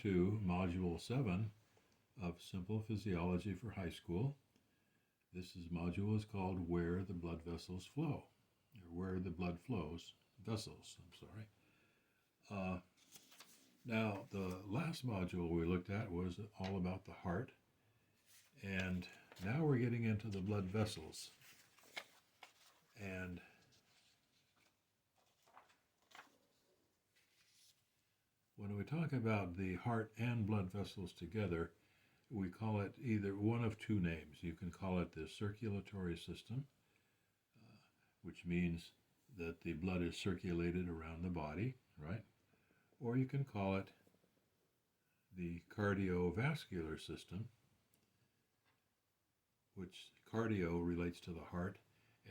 to Module 7 of Simple Physiology for High School. This module is called Where the Blood Vessels Flow, or Where the Blood Flows, Vessels, I'm sorry. Now, the last module we looked at was all about the heart, and now we're getting into the blood vessels. And when we talk about the heart and blood vessels together, we call it either one of two names. You can call it the circulatory system, which means that the blood is circulated around the body, right? Or you can call it the cardiovascular system, which cardio relates to the heart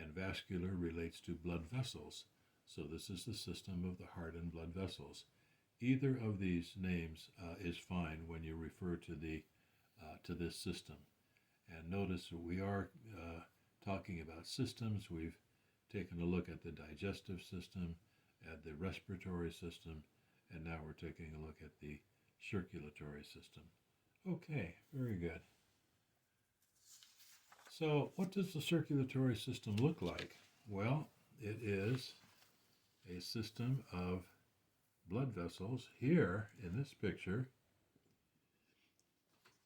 and vascular relates to blood vessels. So this is the system of the heart and blood vessels. Either of these names is fine when you refer to this system. And notice we are talking about systems. We've taken a look at the digestive system, at the respiratory system, and now we're taking a look at the circulatory system. Okay, very good. So what does the circulatory system look like? Well, it is a system of blood vessels. Here in this picture,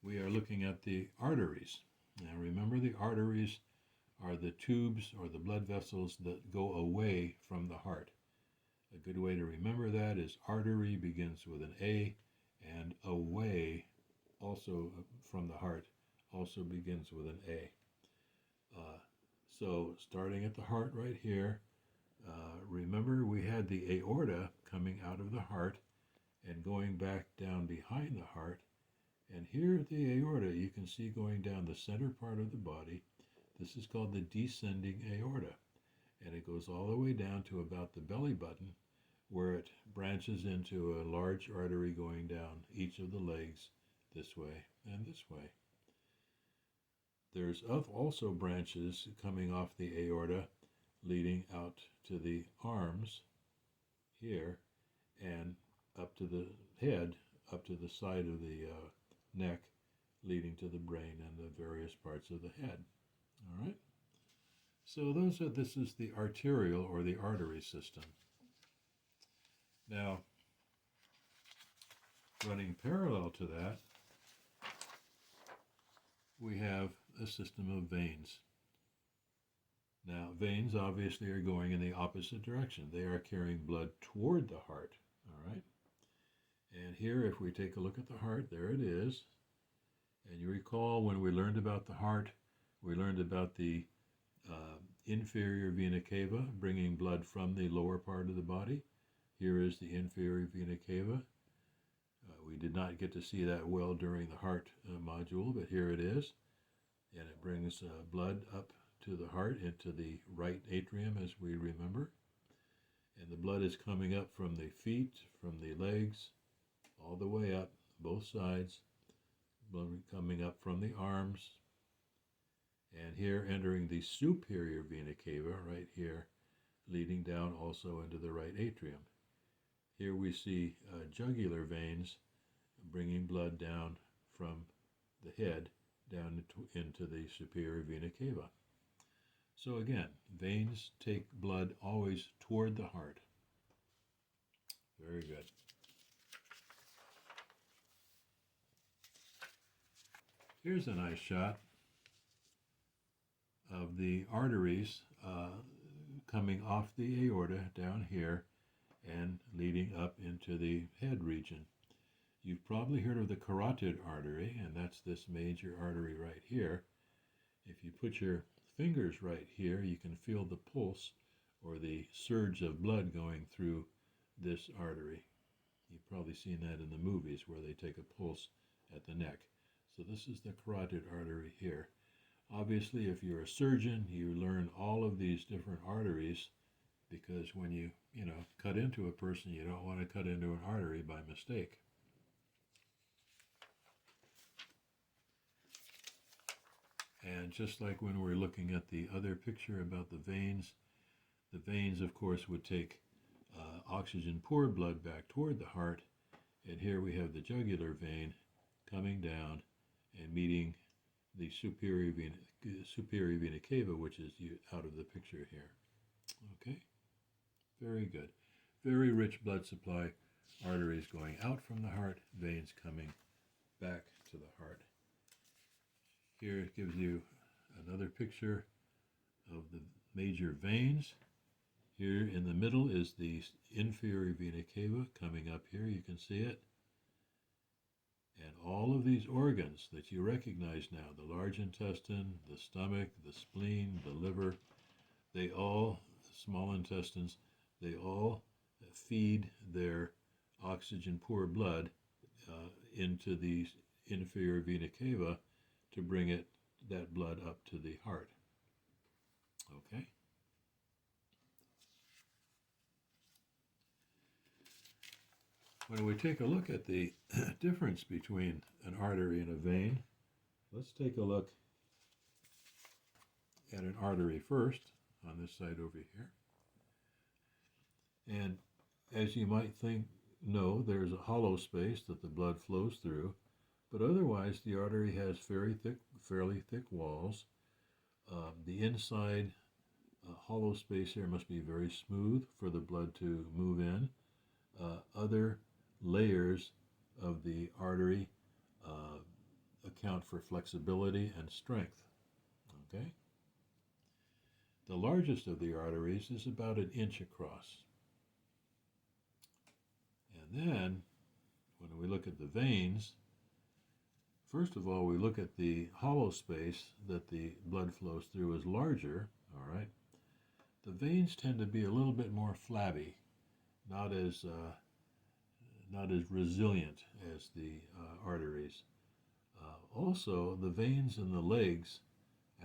we are looking at the arteries. Now remember, the arteries are the tubes or the blood vessels that go away from the heart. A good way to remember that is artery begins with an A, and away, also from the heart, also begins with an A. So starting at the heart right here, remember we had the aorta coming out of the heart and going back down behind the heart. And here at the aorta, you can see going down the center part of the body. This is called the descending aorta. And it goes all the way down to about the belly button, where it branches into a large artery going down each of the legs this way and this way. There's also branches coming off the aorta leading out to the arms here and up to the head, up to the side of the neck, leading to the brain and the various parts of the head. All right? So this is the arterial or the artery system. Now, running parallel to that, we have a system of veins. Now, veins obviously are going in the opposite direction. They are carrying blood toward the heart, all right? And here, if we take a look at the heart, there it is. And you recall when we learned about the heart, we learned about the inferior vena cava, bringing blood from the lower part of the body. Here is the inferior vena cava. We did not get to see that well during the heart module, but here it is. And it brings blood up to the heart, into the right atrium, as we remember. And the blood is coming up from the feet, from the legs, all the way up, both sides. Blood coming up from the arms. And here entering the superior vena cava, right here, leading down also into the right atrium. Here we see jugular veins bringing blood down from the head down into the superior vena cava. So again, veins take blood always toward the heart. Very good. Here's a nice shot of the arteries coming off the aorta down here and leading up into the head region. You've probably heard of the carotid artery, and that's this major artery right here. If you put your fingers right here, you can feel the pulse or the surge of blood going through this artery. You've probably seen that in the movies where they take a pulse at the neck. So this is the carotid artery here. Obviously, if you're a surgeon, you learn all of these different arteries, because when you cut into a person, you don't want to cut into an artery by mistake. And just like when we're looking at the other picture about the veins, of course, would take oxygen poor blood back toward the heart, And here we have the jugular vein coming down and meeting the superior vena cava, which is out of the picture here. Okay, very good. Very rich blood supply, arteries going out from the heart, veins coming back to the heart. Here it gives you another picture of the major veins. Here in the middle is the inferior vena cava coming up here. You can see it. And all of these organs that you recognize now, the large intestine, the stomach, the spleen, the liver, they all, small intestines, they all feed their oxygen-poor blood into the inferior vena cava to bring that blood up to the heart. Okay? When we take a look at the difference between an artery and a vein, let's take a look at an artery first on this side over here. And as you might know, there's a hollow space that the blood flows through, but otherwise the artery has fairly thick walls. The inside hollow space here must be very smooth for the blood to move in. Other layers of the artery account for flexibility and strength. Okay? The largest of the arteries is about 1 inch across. And then, when we look at the veins, first of all, we look at the hollow space that the blood flows through is larger, all right? The veins tend to be a little bit more flabby, not as resilient as the arteries. Also, the veins in the legs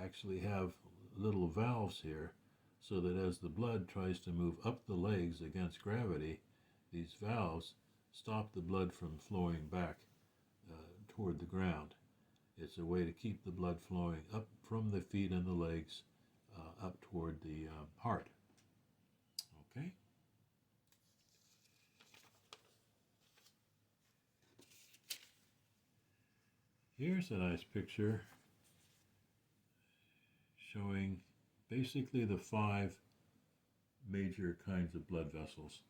actually have little valves here, so that as the blood tries to move up the legs against gravity, these valves stop the blood from flowing back toward the ground. It's a way to keep the blood flowing up from the feet and the legs up toward the heart. Okay? Here's a nice picture showing basically the 5 major kinds of blood vessels.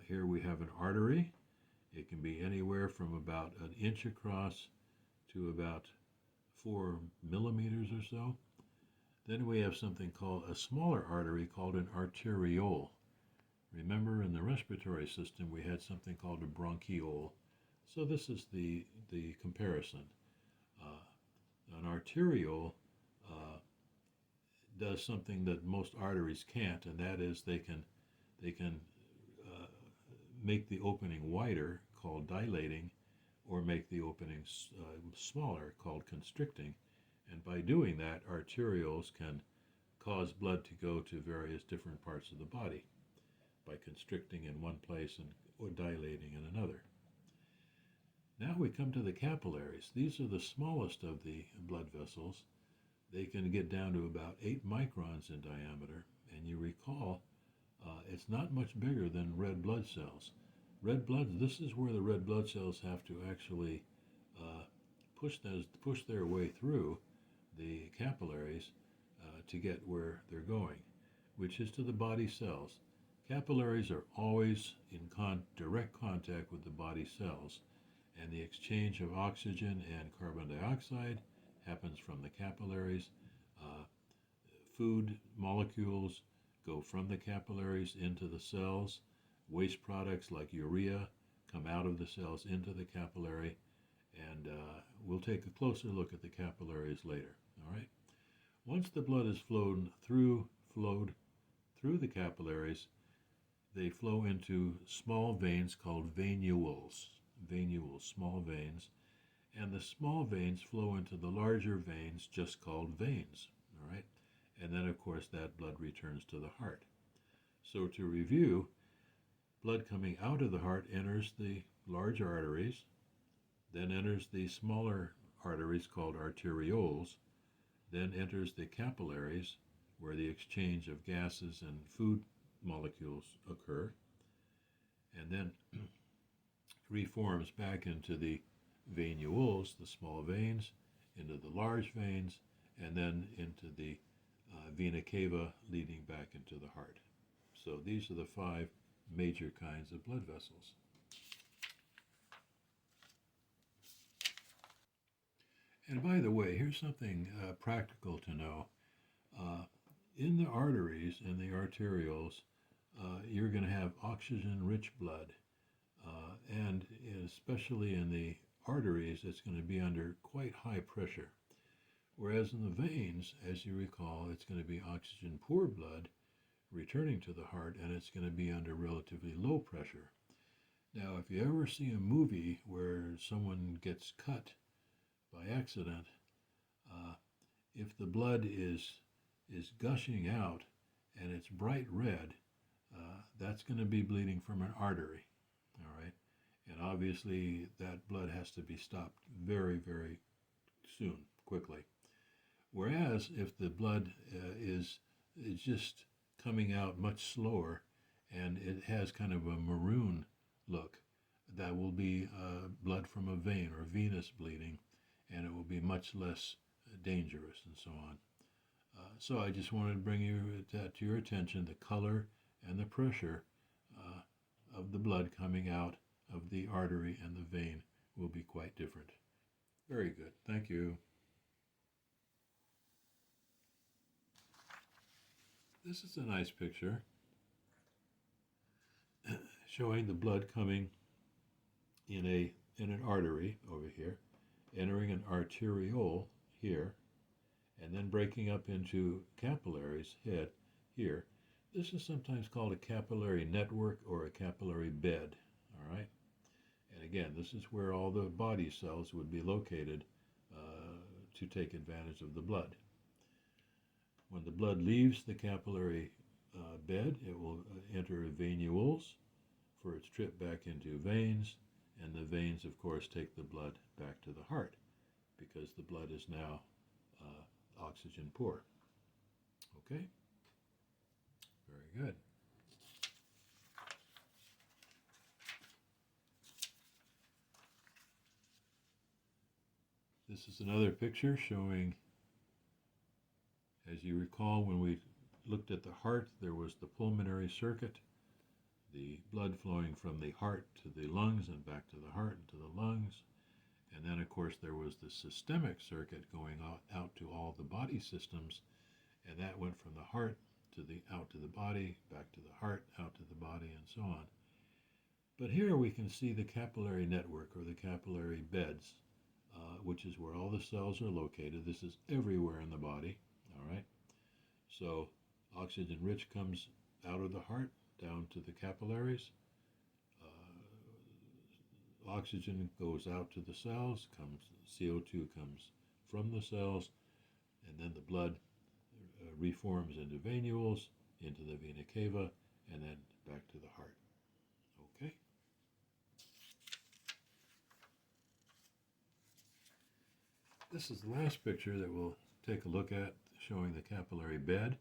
Here we have an artery. It can be anywhere from about 1 inch across to about 4 millimeters or so. Then we have something called a smaller artery called an arteriole. Remember, in the respiratory system we had something called a bronchiole. So this is the comparison. An arteriole does something that most arteries can't, and that is they can make the opening wider, called dilating, or make the opening smaller, called constricting. And by doing that, arterioles can cause blood to go to various different parts of the body by constricting in one place or dilating in another. Now we come to the capillaries. These are the smallest of the blood vessels. They can get down to about 8 microns in diameter, and you recall it's not much bigger than red blood cells. This is where the red blood cells have to actually push their way through the capillaries to get where they're going, which is to the body cells. Capillaries are always in direct contact with the body cells, and the exchange of oxygen and carbon dioxide happens from the capillaries. Food molecules go from the capillaries into the cells. Waste products like urea come out of the cells into the capillary, and we'll take a closer look at the capillaries later. All right. Once the blood is flowed through the capillaries, they flow into small veins called venules, small veins, and the small veins flow into the larger veins just called veins. All right. And then, of course, that blood returns to the heart. So to review, blood coming out of the heart enters the large arteries, then enters the smaller arteries called arterioles, then enters the capillaries, where the exchange of gases and food molecules occur, and then reforms back into the venules, the small veins, into the large veins, and then into the vena cava leading back into the heart. So these are the 5 major kinds of blood vessels. And by the way, here's something practical to know. In the arteries and the arterioles, you're going to have oxygen-rich blood. And especially in the arteries, it's going to be under quite high pressure. Whereas in the veins, as you recall, it's going to be oxygen-poor blood returning to the heart, and it's going to be under relatively low pressure. Now, if you ever see a movie where someone gets cut by accident, if the blood is gushing out and it's bright red, that's going to be bleeding from an artery, all right? And obviously that blood has to be stopped very, very soon, quickly. Whereas if the blood is just coming out much slower and it has kind of a maroon look, that will be blood from a vein or venous bleeding, and it will be much less dangerous and so on. So I just wanted to bring that to your attention, the color and the pressure of the blood coming out of the artery and the vein will be quite different. Very good. Thank you. This is a nice picture showing the blood coming in an artery over here, entering an arteriole here, and then breaking up into capillaries head here. This is sometimes called a capillary network or a capillary bed, all right? And again, this is where all the body cells would be located to take advantage of the blood. When the blood leaves the capillary bed, it will enter venules for its trip back into veins, and the veins, of course, take the blood back to the heart because the blood is now oxygen poor. Okay? Very good. This is another picture showing, as you recall, when we looked at the heart, there was the pulmonary circuit, the blood flowing from the heart to the lungs and back to the heart and to the lungs. And then, of course, there was the systemic circuit going out to all the body systems, and that went from the heart out to the body, back to the heart, out to the body, and so on. But here we can see the capillary network or the capillary beds, which is where all the cells are located. This is everywhere in the body, all right? So oxygen-rich comes out of the heart down to the capillaries. Oxygen goes out to the cells, CO2 comes from the cells, and then the blood reforms into venules, into the vena cava, and then back to the heart. Okay? This is the last picture that we'll take a look at, showing the capillary bed.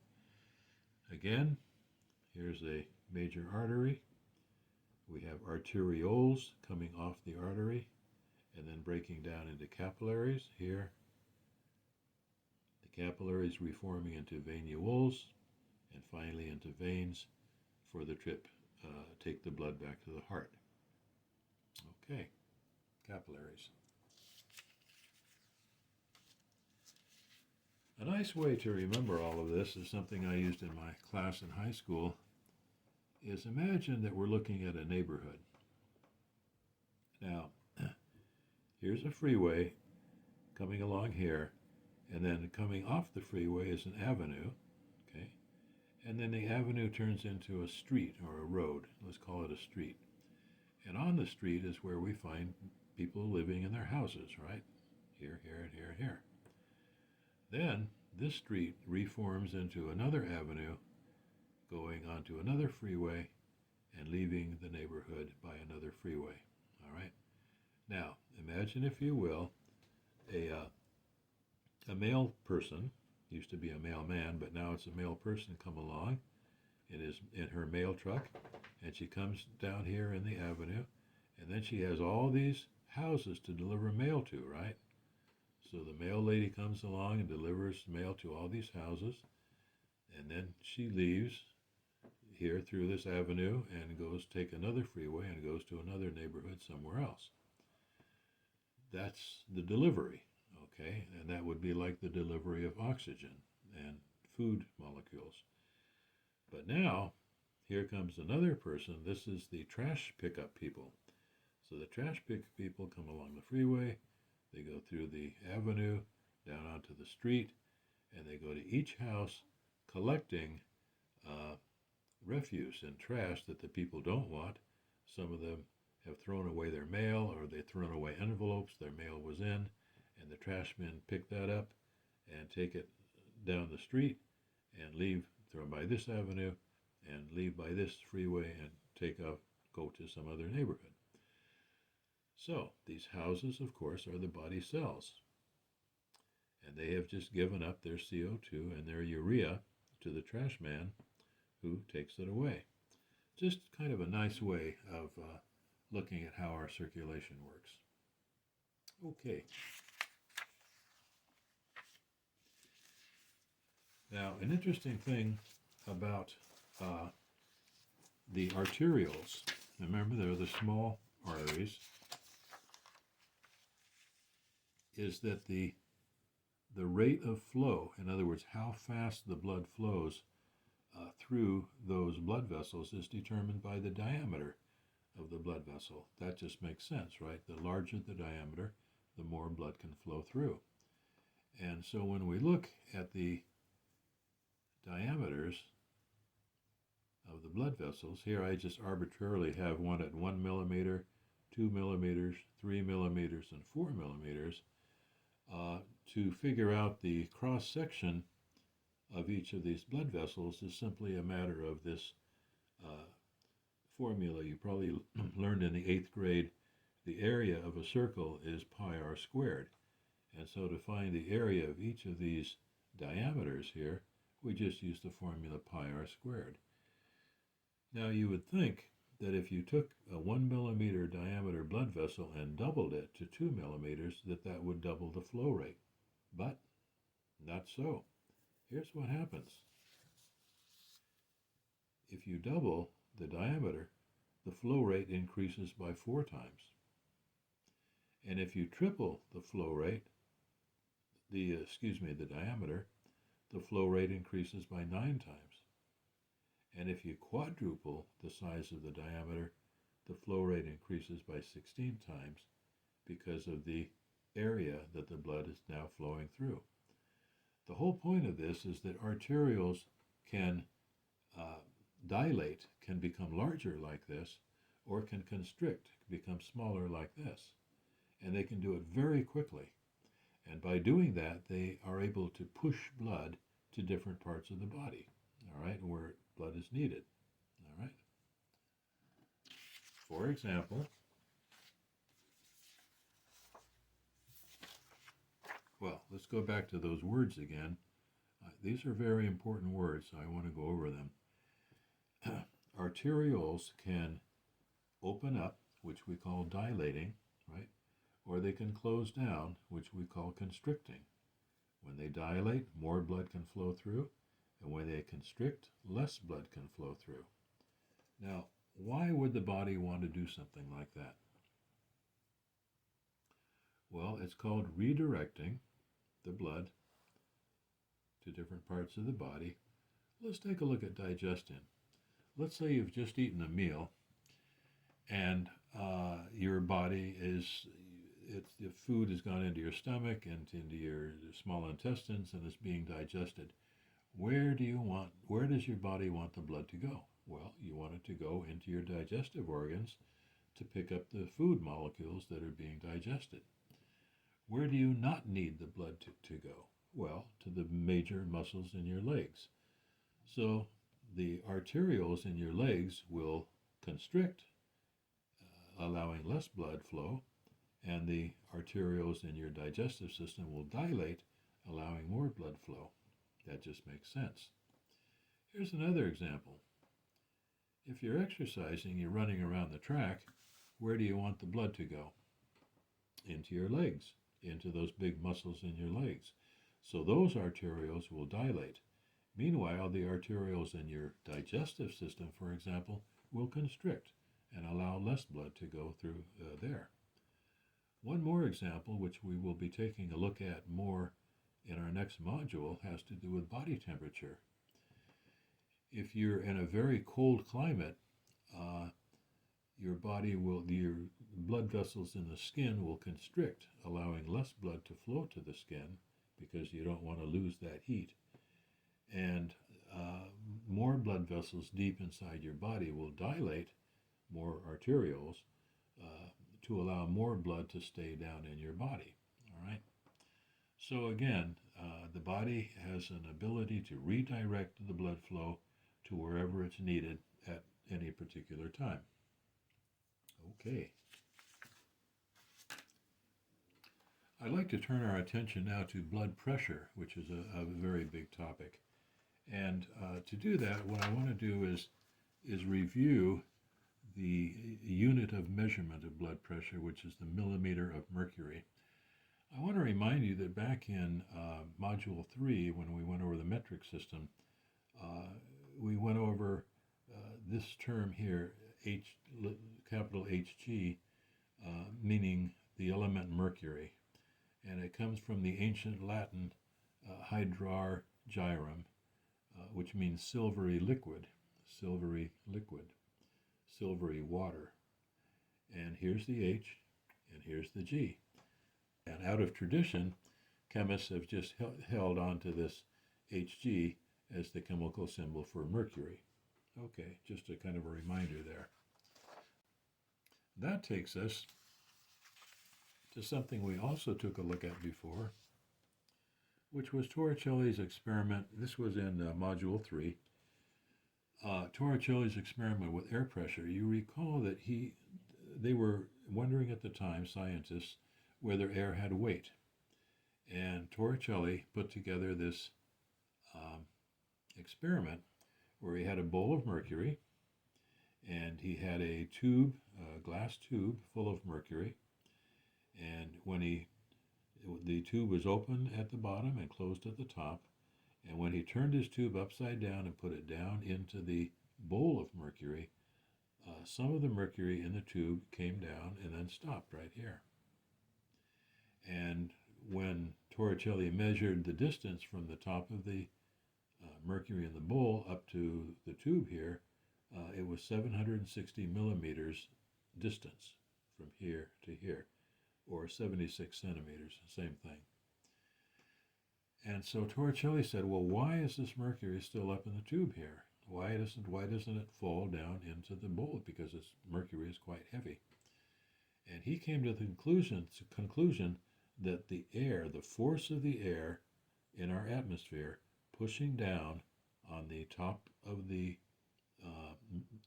Again, here's a major artery. We have arterioles coming off the artery and then breaking down into capillaries here. The capillaries reforming into venules and finally into veins for the trip, take the blood back to the heart. Okay, capillaries. A nice way to remember all of this is something I used in my class in high school, is imagine that we're looking at a neighborhood. Now, here's a freeway coming along here, and then coming off the freeway is an avenue, okay? And then the avenue turns into a street or a road. Let's call it a street. And on the street is where we find people living in their houses, right? Here, here, and here, and here. Then this street reforms into another avenue going onto another freeway and leaving the neighborhood by another freeway, all right? Now, imagine, if you will, a male person, used to be a male man, but now it's a male person, come along in her mail truck, and she comes down here in the avenue, And then she has all these houses to deliver mail to, right? So the mail lady comes along and delivers mail to all these houses, and then she leaves here through this avenue and goes take another freeway and goes to another neighborhood somewhere else. That's the delivery, okay? And that would be like the delivery of oxygen and food molecules. But now, here comes another person. This is the trash pickup people. So the trash pickup people come along the freeway, they go through the avenue, down onto the street, and they go to each house collecting refuse and trash that the people don't want. Some of them have thrown away their mail, or they've thrown away envelopes their mail was in, and the trash men pick that up and take it down the street and leave, throw by this avenue and leave by this freeway and take off, go to some other neighborhood. So these houses, of course, are the body cells, and they have just given up their CO2 and their urea to the trash man who takes it away. Just kind of a nice way of looking at how our circulation works. Okay. Now, an interesting thing about the arterioles, remember they're the small arteries, is that the rate of flow, in other words, how fast the blood flows through those blood vessels, is determined by the diameter of the blood vessel. That just makes sense, right? The larger the diameter, the more blood can flow through. And so when we look at the diameters of the blood vessels, here I just arbitrarily have one at 1 millimeter, 2 millimeters, 3 millimeters, and 4 millimeters. To figure out the cross-section of each of these blood vessels is simply a matter of this formula you probably learned in the 8th grade. The area of a circle is pi r squared. And so to find the area of each of these diameters here, we just use the formula pi r squared. Now you would think that if you took a 1 millimeter diameter blood vessel and doubled it to 2 millimeters, that would double the flow rate. But not so. Here's what happens. If you double the diameter, the flow rate increases by 4 times. And if you triple the flow rate, the diameter, the flow rate increases by 9 times. And if you quadruple the size of the diameter, the flow rate increases by 16 times because of the area that the blood is now flowing through. The whole point of this is that arterioles can dilate, can become larger like this, or can constrict, become smaller like this. And they can do it very quickly. And by doing that, they are able to push blood to different parts of the body, all right, where blood is needed, all right? For example, well, let's go back to those words again. These are very important words, so I want to go over them. Arterioles can open up, which we call dilating, right? Or they can close down, which we call constricting. When they dilate, more blood can flow through, and when they constrict, less blood can flow through. Now, why would the body want to do something like that? Well, it's called redirecting the blood to different parts of the body. Let's take a look at digestion. Let's say you've just eaten a meal, and your body the food has gone into your stomach and into your small intestines and is being digested. Where does your body want the blood to go? Well, you want it to go into your digestive organs to pick up the food molecules that are being digested. Where do you not need the blood to go? Well, to the major muscles in your legs. So the arterioles in your legs will constrict, allowing less blood flow, and the arterioles in your digestive system will dilate, allowing more blood flow. That just makes sense. Here's another example. If you're exercising, you're running around the track, where do you want the blood to go? Into your legs, into those big muscles in your legs. So those arterioles will dilate. Meanwhile, the arterioles in your digestive system, for example, will constrict and allow less blood to go through there. One more example, which we will be taking a look at more in our next module, has to do with body temperature. If you're in a very cold climate, your blood vessels in the skin will constrict, allowing less blood to flow to the skin because you don't want to lose that heat. And more blood vessels deep inside your body will dilate, more arterioles, to allow more blood to stay down in your body. All right. So again, the body has an ability to redirect the blood flow to wherever it's needed at any particular time. Okay. I'd like to turn our attention now to blood pressure, which is a very big topic. And to do that, what I want to do is review the unit of measurement of blood pressure, which is the millimeter of mercury. I want to remind you that back in Module 3, when we went over the metric system, we went over this term here, capital HG, meaning the element mercury. And it comes from the ancient Latin hydrar gyrum, which means silvery liquid, silvery water. And here's the H, and here's the G. And out of tradition, chemists have just held on to this Hg as the chemical symbol for mercury. Okay, just a kind of a reminder there. That takes us to something we also took a look at before, which was Torricelli's experiment. This was in Module 3. Torricelli's experiment with air pressure. You recall that they were wondering at the time, scientists, whether air had weight. And Torricelli put together this experiment where he had a bowl of mercury, and he had a tube, a glass tube full of mercury, and when the tube was open at the bottom and closed at the top, and when he turned his tube upside down and put it down into the bowl of mercury, some of the mercury in the tube came down and then stopped right here. And when Torricelli measured the distance from the top of the mercury in the bowl up to the tube here, it was 760 millimeters distance from here to here, or 76 centimeters, same thing. And so Torricelli said, well, why is this mercury still up in the tube here? Why doesn't it fall down into the bowl? Because this mercury is quite heavy. And he came to the conclusion that the air, the force of the air in our atmosphere pushing down on the top of the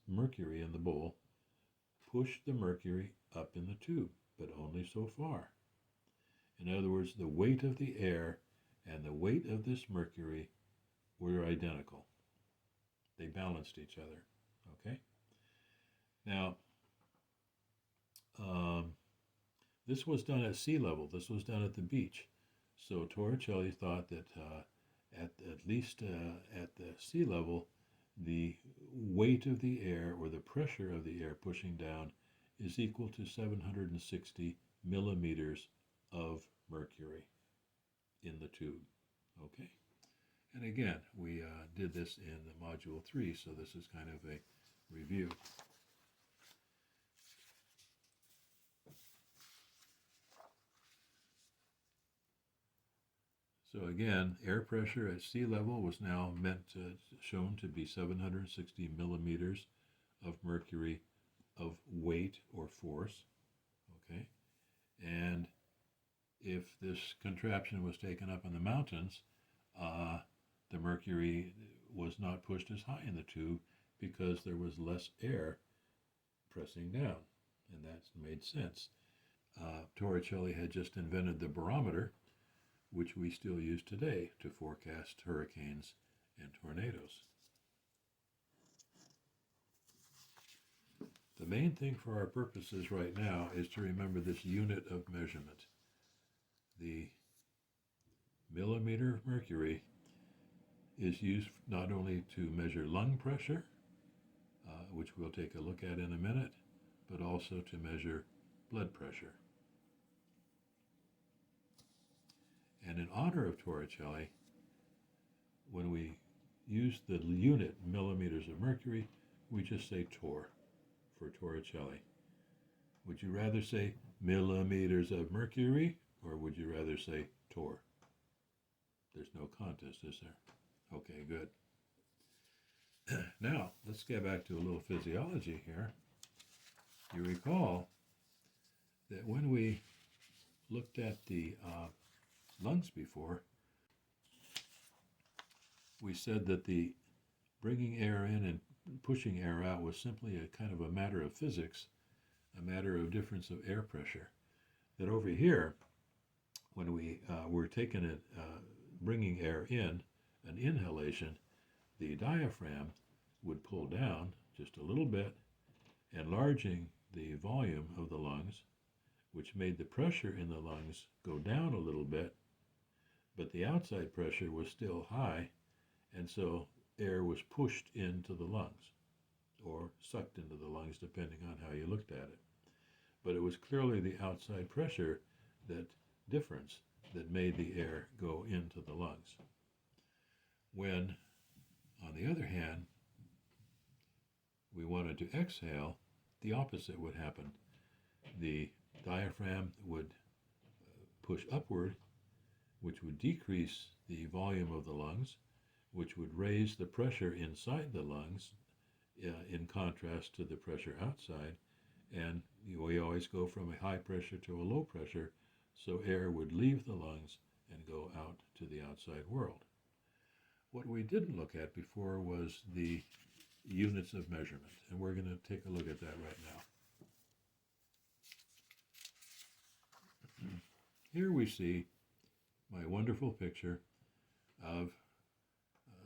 mercury in the bowl pushed the mercury up in the tube, but only so far. In other words, the weight of the air and the weight of this mercury were identical. They balanced each other, okay? Now, this was done at sea level. This was done at the beach. So Torricelli thought that at least at the sea level, the weight of the air, or the pressure of the air pushing down, is equal to 760 millimeters of mercury in the tube, okay? And again, we did this in the Module 3, so this is kind of a review. So again, air pressure at sea level was now shown to be 760 millimeters of mercury of weight or force, okay? And if this contraption was taken up in the mountains, the mercury was not pushed as high in the tube because there was less air pressing down, and that made sense. Torricelli had just invented the barometer, which we still use today to forecast hurricanes and tornadoes. The main thing for our purposes right now is to remember this unit of measurement. The millimeter of mercury is used not only to measure lung pressure, which we'll take a look at in a minute, but also to measure blood pressure. And in honor of Torricelli, when we use the unit millimeters of mercury, we just say Tor for Torricelli. Would you rather say millimeters of mercury, or would you rather say Tor? There's no contest, is there? Okay, good. Now, let's get back to a little physiology here. You recall that when we looked at the lungs before, we said that the bringing air in and pushing air out was simply a kind of a matter of physics, a matter of difference of air pressure. That over here, when we were taking it, bringing air in, an inhalation, the diaphragm would pull down just a little bit, enlarging the volume of the lungs, which made the pressure in the lungs go down a little bit, but the outside pressure was still high, and so air was pushed into the lungs, or sucked into the lungs, depending on how you looked at it. But it was clearly the outside pressure, that difference, that made the air go into the lungs. When, on the other hand, we wanted to exhale, the opposite would happen. The diaphragm would push upward, which would decrease the volume of the lungs, which would raise the pressure inside the lungs, in contrast to the pressure outside. And we always go from a high pressure to a low pressure, so air would leave the lungs and go out to the outside world. What we didn't look at before was the units of measurement, and we're going to take a look at that right now. Here we see my wonderful picture of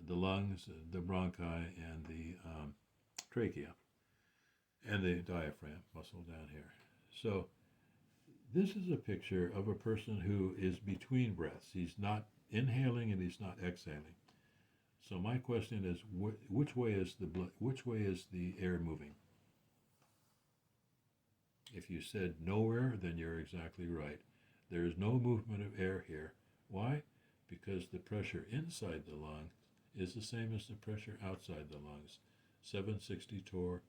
the lungs, the bronchi, and the trachea, and the diaphragm muscle down here. So this is a picture of a person who is between breaths. He's not inhaling and he's not exhaling. So my question is, which way is the air moving? If you said nowhere, then you're exactly right. There is no movement of air here. Why? Because the pressure inside the lung is the same as the pressure outside the lungs. 760 torr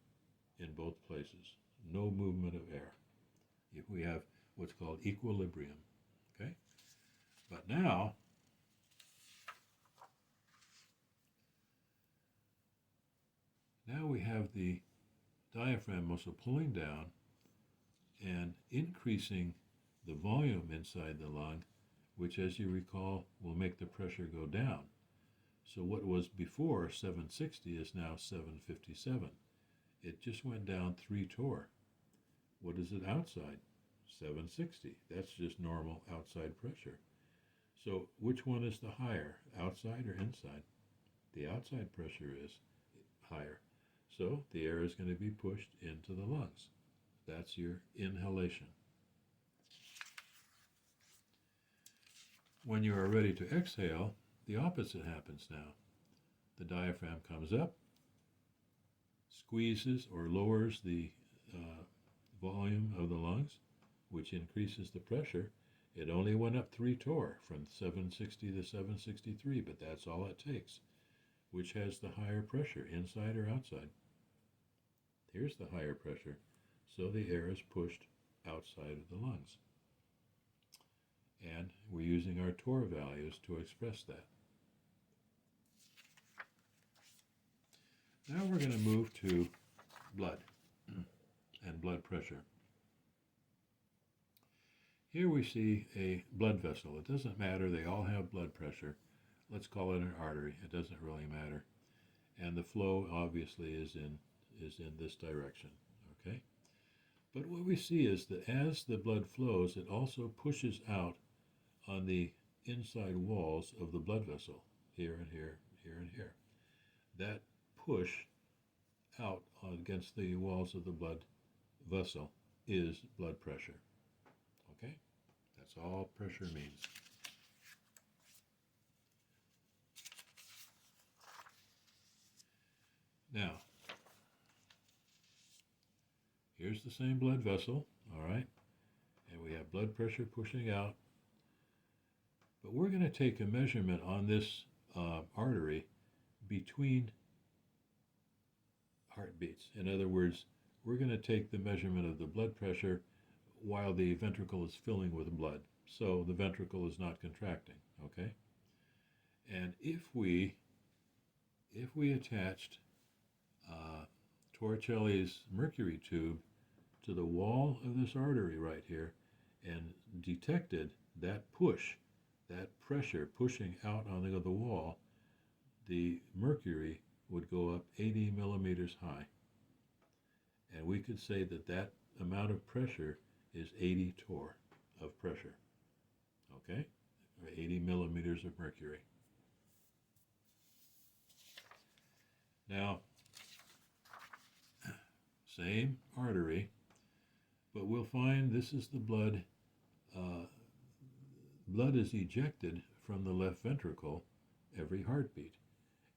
in both places. No movement of air. If we have what's called equilibrium. Okay? But now we have the diaphragm muscle pulling down and increasing the volume inside the lung, which, as you recall, will make the pressure go down. So what was before 760 is now 757. It just went down 3 torr. What is it outside? 760. That's just normal outside pressure. So which one is the higher, outside or inside? The outside pressure is higher. So the air is going to be pushed into the lungs. That's your inhalation. When you are ready to exhale, the opposite happens now. The diaphragm comes up, squeezes or lowers the volume of the lungs, which increases the pressure. It only went up 3 torr from 760 to 763, but that's all it takes. Which has the higher pressure, inside or outside? Here's the higher pressure, so the air is pushed outside of the lungs. And we're using our torr values to express that. Now we're going to move to blood and blood pressure. Here we see a blood vessel. It doesn't matter, they all have blood pressure. Let's call it an artery. It doesn't really matter. And the flow obviously is in this direction, okay? But what we see is that as the blood flows, it also pushes out on the inside walls of the blood vessel, here and here, here and here. That push out against the walls of the blood vessel is blood pressure. Okay? That's all pressure means. Now, here's the same blood vessel, all right? And we have blood pressure pushing out. But we're going to take a measurement on this artery between heartbeats. In other words, we're going to take the measurement of the blood pressure while the ventricle is filling with blood. So the ventricle is not contracting, okay? And if we attached Torricelli's mercury tube to the wall of this artery right here and detected that push, that pressure pushing out on the wall, the mercury would go up 80 millimeters high. And we could say that that amount of pressure is 80 torr of pressure, okay? Or 80 millimeters of mercury. Now, same artery, but we'll find this is the blood. Blood is ejected from the left ventricle every heartbeat.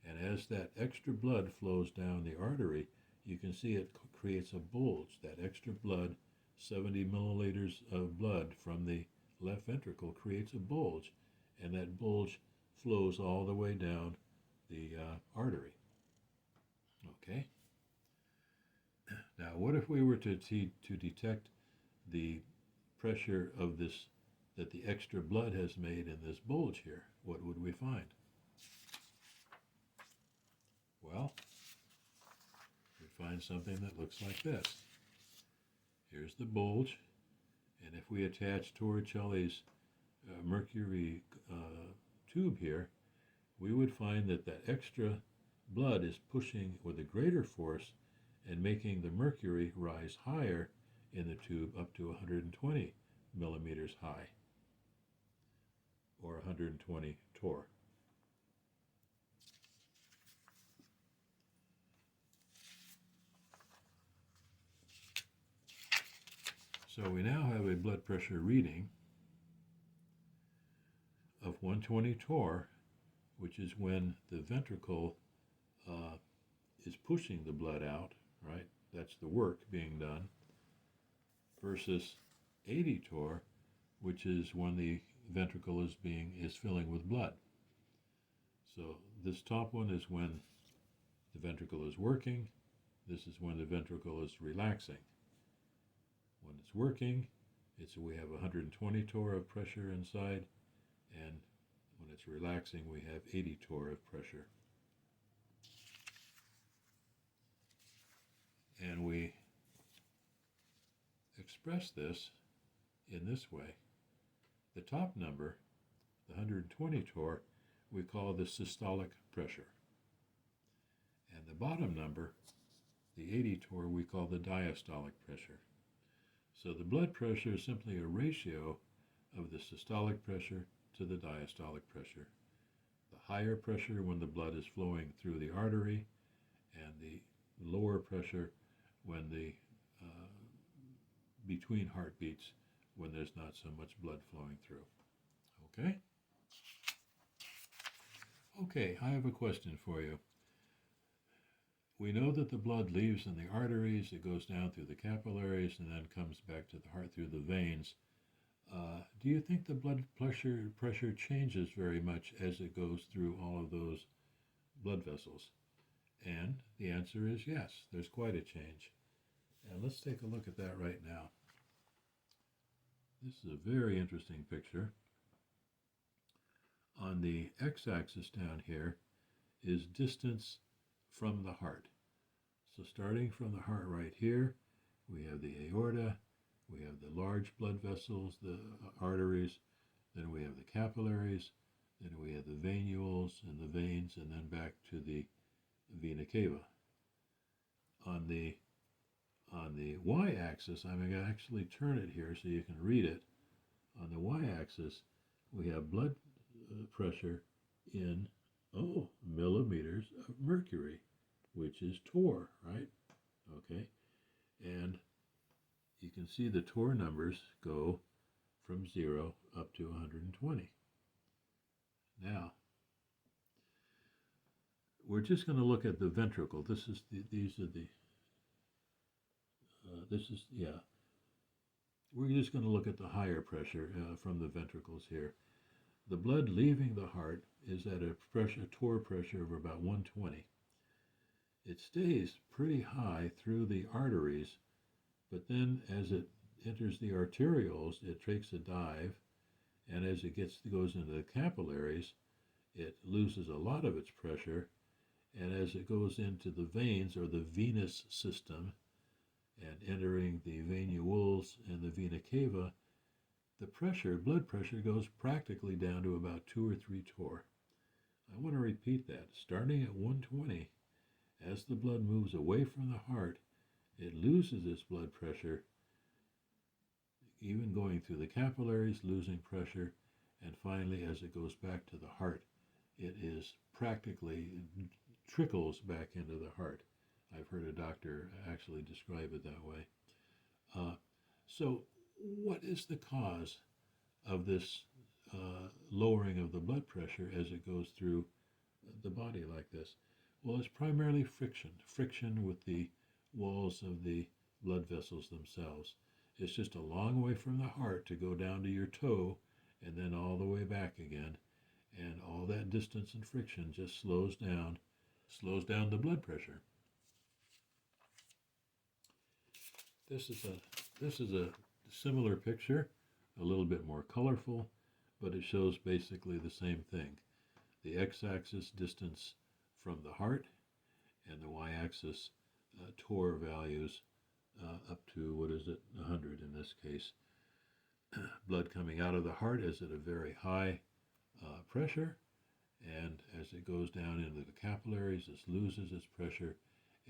And as that extra blood flows down the artery, you can see it creates a bulge. That extra blood, 70 milliliters of blood from the left ventricle, creates a bulge, and that bulge flows all the way down the artery. Okay? Now, what if we were to detect the pressure of this, that the extra blood has made in this bulge here? What would we find? Well, we find something that looks like this. Here's the bulge, and if we attach Torricelli's mercury tube here, we would find that that extra blood is pushing with a greater force and making the mercury rise higher in the tube up to 120 millimeters high, or 120 torr. So we now have a blood pressure reading of 120 torr, which is when the ventricle is pushing the blood out, right? That's the work being done, versus 80 torr, which is when the ventricle is filling with blood. So this top one is when the ventricle is working. This is when the ventricle is relaxing. When it's working, we have 120 torr of pressure inside, and when it's relaxing, we have 80 torr of pressure. And we express this in this way. The top number, the 120 torr, we call the systolic pressure. And the bottom number, the 80 torr, we call the diastolic pressure. So the blood pressure is simply a ratio of the systolic pressure to the diastolic pressure. The higher pressure when the blood is flowing through the artery, and the lower pressure when between heartbeats, when there's not so much blood flowing through. Okay? Okay, I have a question for you. We know that the blood leaves in the arteries, it goes down through the capillaries, and then comes back to the heart through the veins. Do you think the blood pressure changes very much as it goes through all of those blood vessels? And the answer is yes, there's quite a change. And let's take a look at that right now. This is a very interesting picture. On the x-axis down here is distance from the heart. So starting from the heart right here, we have the aorta, we have the large blood vessels, the arteries, then we have the capillaries, then we have the venules and the veins, and then back to the vena cava. On the y-axis, I'm going to actually turn it here so you can read it. On the y-axis, we have blood pressure in millimeters of mercury. which is torr, right? Okay, and you can see the torr numbers go from 0 up to 120. Now, we're just going to look at the ventricle. These are the, yeah. We're just going to look at the higher pressure from the ventricles here. The blood leaving the heart is at a torr pressure of about 120. It stays pretty high through the arteries, but then as it enters the arterioles, it takes a dive, and as it goes into the capillaries, it loses a lot of its pressure, and as it goes into the veins or the venous system and entering the venules and the vena cava, the blood pressure goes practically down to about 2 or 3 torr. I want to repeat that. Starting at 120, as the blood moves away from the heart, it loses its blood pressure, even going through the capillaries, losing pressure, and finally, as it goes back to the heart, it is practically trickles back into the heart. I've heard a doctor actually describe it that way. So what is the cause of this lowering of the blood pressure as it goes through the body like this? Well, it's primarily friction with the walls of the blood vessels themselves. It's just a long way from the heart to go down to your toe and then all the way back again. And all that distance and friction just slows down the blood pressure. This is a similar picture, a little bit more colorful, but it shows basically the same thing. The x-axis distance from the heart, and the y-axis torr values up to, 100 in this case. Blood coming out of the heart is at a very high pressure, and as it goes down into the capillaries, it loses its pressure,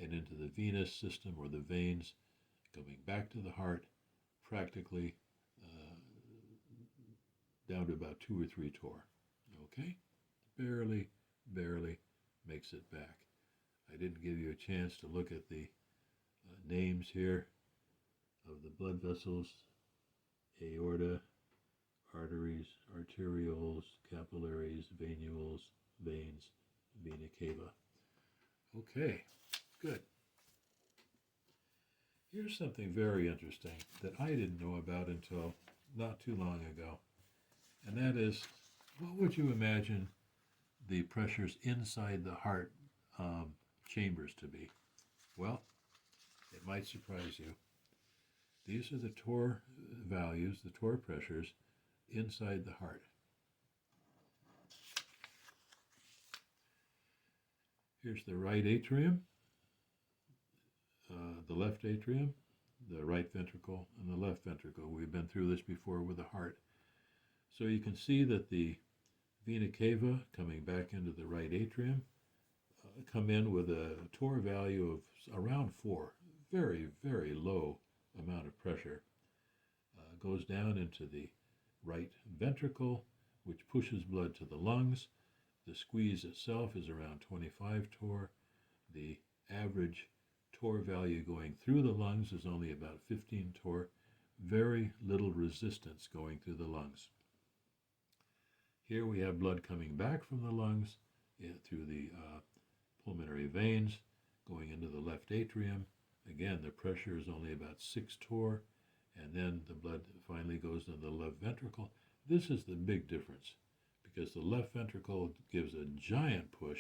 and into the venous system or the veins, going back to the heart, practically down to about 2 or 3 torr. Okay? Barely makes it back. I didn't give you a chance to look at the names here of the blood vessels: aorta, arteries, arterioles, capillaries, venules, veins, vena cava. Okay, good. Here's something very interesting that I didn't know about until not too long ago, and that is, what would you imagine the pressures inside the heart chambers to be? Well, it might surprise you. These are the torr values, the torr pressures inside the heart. Here's the right atrium, the left atrium, the right ventricle, and the left ventricle. We've been through this before with the heart. So you can see that the vena cava coming back into the right atrium come in with a torr value of around 4, very, very low amount of pressure. Goes down into the right ventricle, which pushes blood to the lungs. The squeeze itself is around 25 torr. The average torr value going through the lungs is only about 15 torr. Very little resistance going through the lungs. Here we have blood coming back from the lungs through the pulmonary veins, going into the left atrium. Again, the pressure is only about 6 torr, and then the blood finally goes into the left ventricle. This is the big difference, because the left ventricle gives a giant push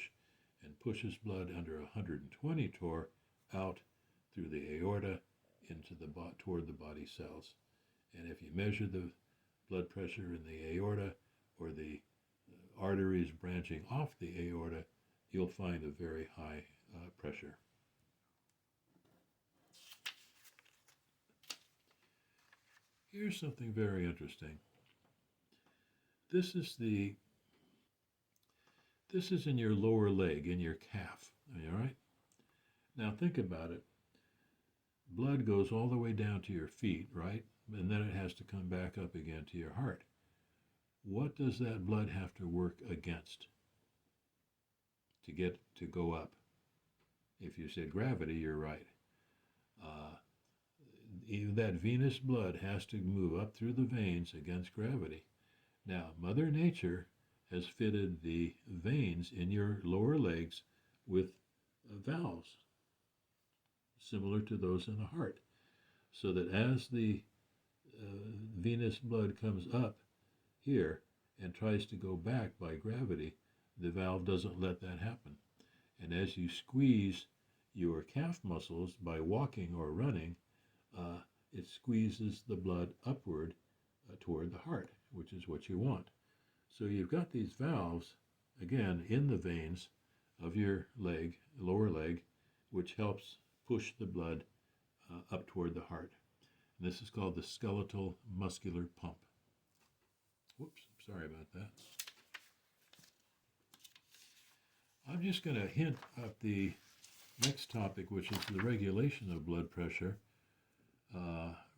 and pushes blood under 120 torr out through the aorta into toward the body cells. And if you measure the blood pressure in the aorta or the arteries branching off the aorta, you'll find a very high pressure. Here's something very interesting. This is in your lower leg, in your calf, all right? Now think about it. Blood goes all the way down to your feet, right? And then it has to come back up again to your heart. What does that blood have to work against to get to go up? If you said gravity, you're right. Uh, that venous blood has to move up through the veins against gravity. Now, Mother Nature has fitted the veins in your lower legs with valves similar to those in the heart, so that as the venous blood comes up here and tries to go back by gravity, the valve doesn't let that happen. And as you squeeze your calf muscles by walking or running, uh, it squeezes the blood upward toward the heart, which is what you want. So you've got these valves, again, in the veins of your leg, lower leg, which helps push the blood up toward the heart. And this is called the skeletal muscular pump. Whoops, sorry about that. I'm just going to hint at the next topic, which is the regulation of blood pressure.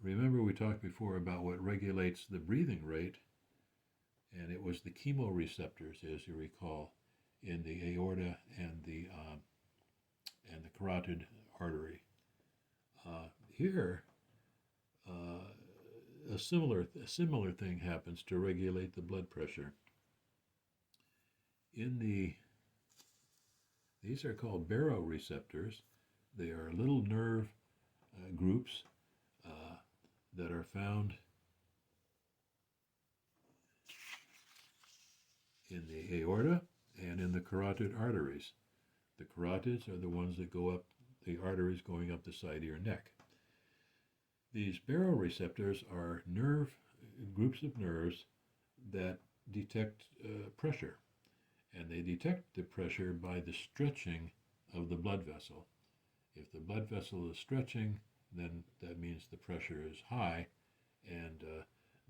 Remember we talked before about what regulates the breathing rate, and it was the chemoreceptors, as you recall, in the aorta and the carotid artery. Here, a similar thing happens to regulate the blood pressure. These are called baroreceptors. They are little nerve groups that are found in the aorta and in the carotid arteries. The carotids are the ones that go up, the arteries going up the side of your neck. These baroreceptors are groups of nerves that detect pressure, and they detect the pressure by the stretching of the blood vessel. If the blood vessel is stretching, then that means the pressure is high, and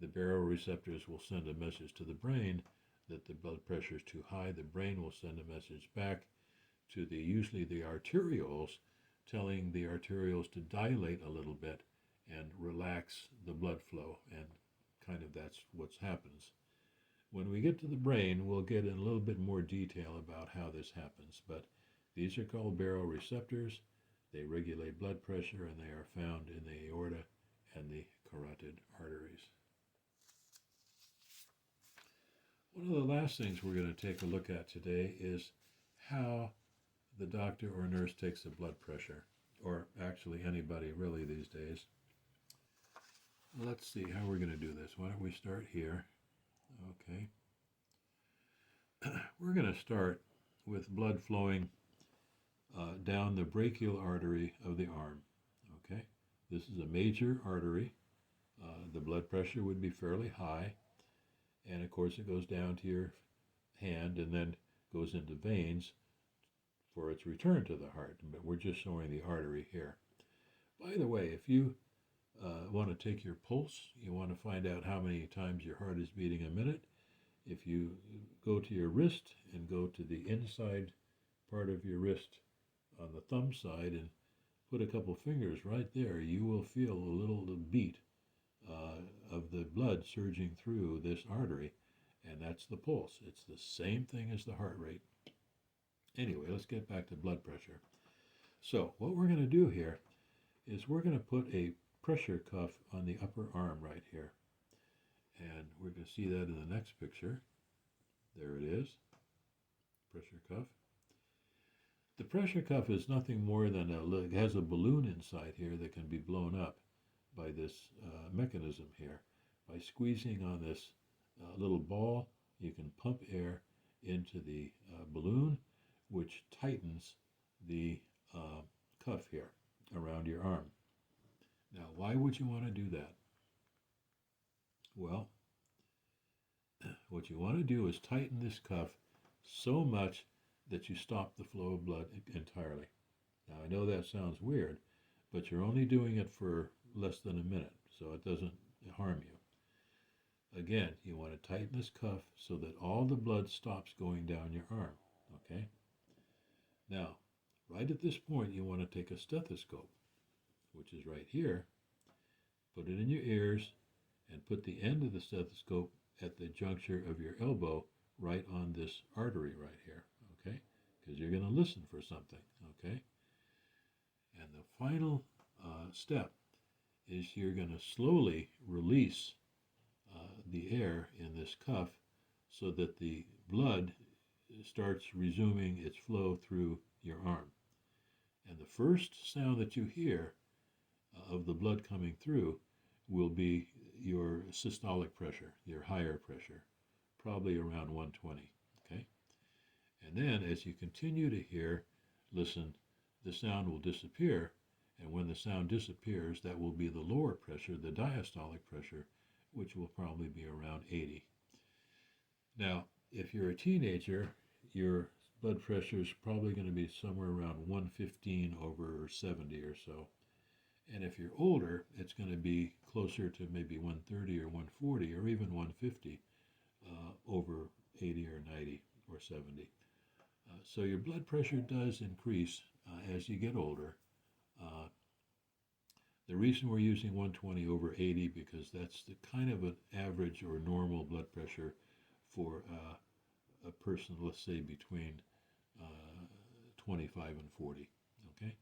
the baroreceptors will send a message to the brain that the blood pressure is too high. The brain will send a message back to usually the arterioles, telling the arterioles to dilate a little bit and relax the blood flow, and kind of that's what happens. When we get to the brain, we'll get in a little bit more detail about how this happens, but these are called baroreceptors. They regulate blood pressure, and they are found in the aorta and the carotid arteries. One of the last things we're going to take a look at today is how the doctor or nurse takes the blood pressure, or actually anybody really these days. Let's see how we're going to do this. Why don't we start here? Okay. We're going to start with blood flowing down the brachial artery of the arm. Okay. This is a major artery. The blood pressure would be fairly high. And of course it goes down to your hand and then goes into veins for its return to the heart. But we're just showing the artery here. By the way, if you want to take your pulse, you want to find out how many times your heart is beating a minute, if you go to your wrist and go to the inside part of your wrist on the thumb side and put a couple fingers right there, you will feel a little beat of the blood surging through this artery, and that's the pulse. It's the same thing as the heart rate. Anyway, let's get back to blood pressure. So what we're going to do here is we're going to put a pressure cuff on the upper arm right here. And we're going to see that in the next picture. There it is, pressure cuff. The pressure cuff is nothing more than it has a balloon inside here that can be blown up by this mechanism here. By squeezing on this little ball, you can pump air into the balloon, which tightens the cuff here around your arm. Now, why would you want to do that? Well, what you want to do is tighten this cuff so much that you stop the flow of blood entirely. Now, I know that sounds weird, but you're only doing it for less than a minute, so it doesn't harm you. Again, you want to tighten this cuff so that all the blood stops going down your arm, okay? Now, right at this point, you want to take a stethoscope, which is right here, put it in your ears, and put the end of the stethoscope at the juncture of your elbow right on this artery right here, okay? Because you're going to listen for something, okay? final step is you're going to slowly release the air in this cuff so that the blood starts resuming its flow through your arm. And the first sound that you hear of the blood coming through will be your systolic pressure, your higher pressure, probably around 120, okay? And then as you continue to hear, listen, the sound will disappear, and when the sound disappears, that will be the lower pressure, the diastolic pressure, which will probably be around 80. Now, if you're a teenager, your blood pressure is probably going to be somewhere around 115 over 70 or so. And if you're older, it's going to be closer to maybe 130 or 140 or even 150 over 80 or 90 or 70. So your blood pressure does increase as you get older. The reason we're using 120 over 80 because that's the kind of an average or normal blood pressure for a person, let's say between 25 and 40. Okay.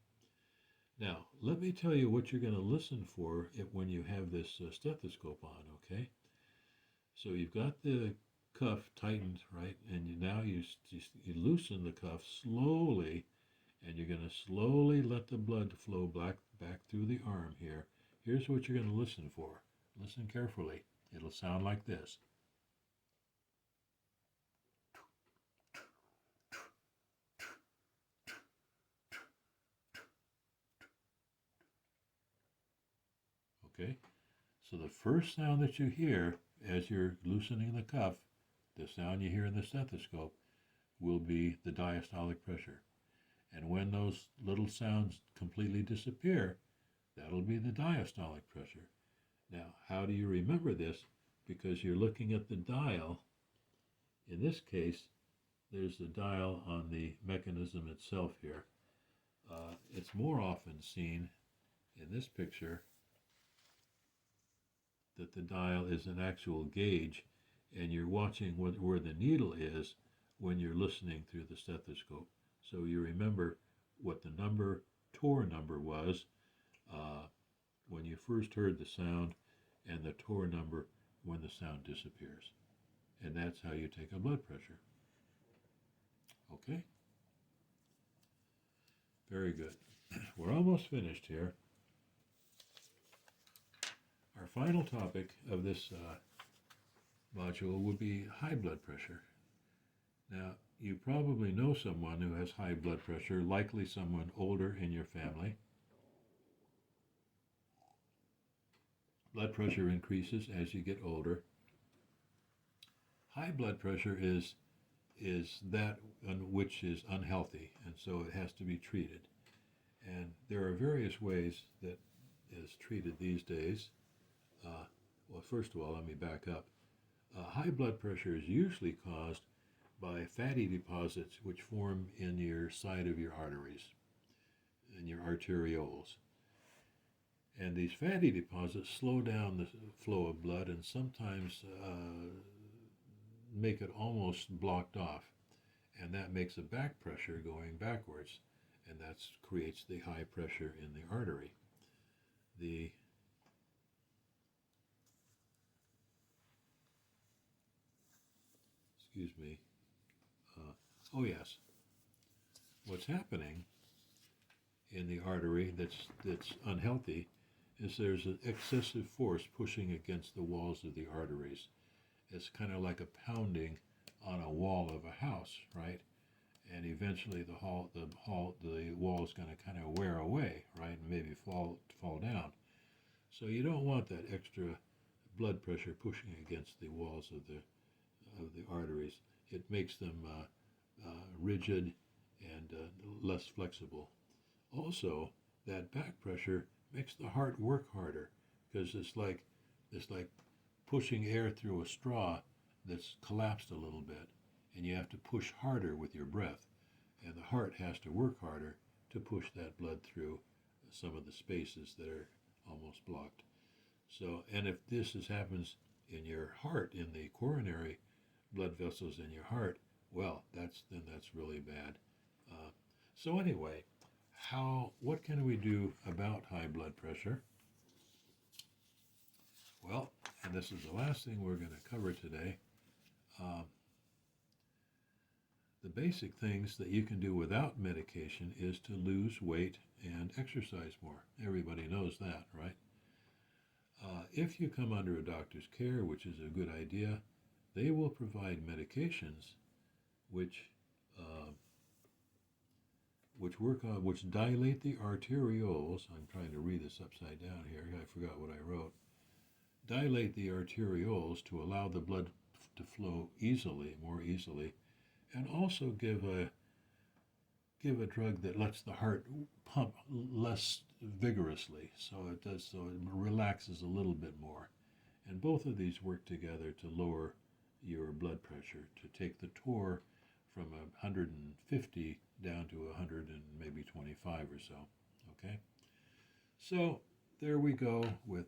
Now, let me tell you what you're going to listen for when you have this stethoscope on, okay? So you've got the cuff tightened, right? And now you loosen the cuff slowly, and you're going to slowly let the blood flow back through the arm here. Here's what you're going to listen for. Listen carefully. It'll sound like this. Okay, so the first sound that you hear as you're loosening the cuff, the sound you hear in the stethoscope, will be the diastolic pressure. And when those little sounds completely disappear, that'll be the diastolic pressure. Now, how do you remember this? Because you're looking at the dial. In this case, there's the dial on the mechanism itself here. It's more often seen in this picture that the dial is an actual gauge, and you're watching where the needle is when you're listening through the stethoscope. So you remember what the Tor number was when you first heard the sound, and the Tor number when the sound disappears. And that's how you take a blood pressure. Okay? Very good. We're almost finished here. Our final topic of this module would be high blood pressure. Now, you probably know someone who has high blood pressure, likely someone older in your family. Blood pressure increases as you get older. High blood pressure is that which is unhealthy, and so it has to be treated. And there are various ways that is treated these days. Well, first of all, let me back up. High blood pressure is usually caused by fatty deposits which form in your side of your arteries, in your arterioles. And these fatty deposits slow down the flow of blood and sometimes make it almost blocked off. And that makes a back pressure going backwards, and that creates the high pressure in the artery. Excuse me. Oh yes. What's happening in the artery that's unhealthy is there's an excessive force pushing against the walls of the arteries. It's kind of like a pounding on a wall of a house, right? And eventually the wall is going to kind of wear away, right, and maybe fall down. So you don't want that extra blood pressure pushing against the walls of the arteries. It makes them rigid and less flexible. Also, that back pressure makes the heart work harder because it's like pushing air through a straw that's collapsed a little bit, and you have to push harder with your breath, and the heart has to work harder to push that blood through some of the spaces that are almost blocked. So, and if this happens in your heart, in the coronary blood vessels in your heart, well, that's really bad. So anyway, what can we do about high blood pressure? Well, and this is the last thing we're going to cover today. The basic things that you can do without medication is to lose weight and exercise more. Everybody knows that, right? If you come under a doctor's care, which is a good idea, they will provide medications which which dilate the arterioles. I'm trying to read this upside down here. I forgot what I wrote. Dilate the arterioles to allow the blood to flow more easily, and also give a drug that lets the heart pump less vigorously, so it relaxes a little bit more. And both of these work together to lower your blood pressure, to take the TOR from 150 down to 100 and maybe 25 or so. Okay, so there we go with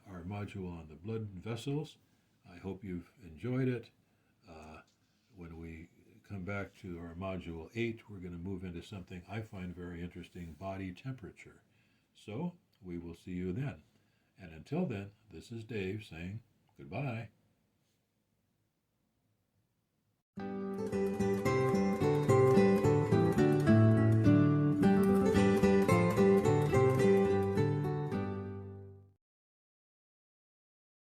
our module on the blood vessels. I hope you've enjoyed it. When we come back to our module 8, we're going to move into something I find very interesting, body temperature. So we will see you then. And until then, this is Dave saying goodbye.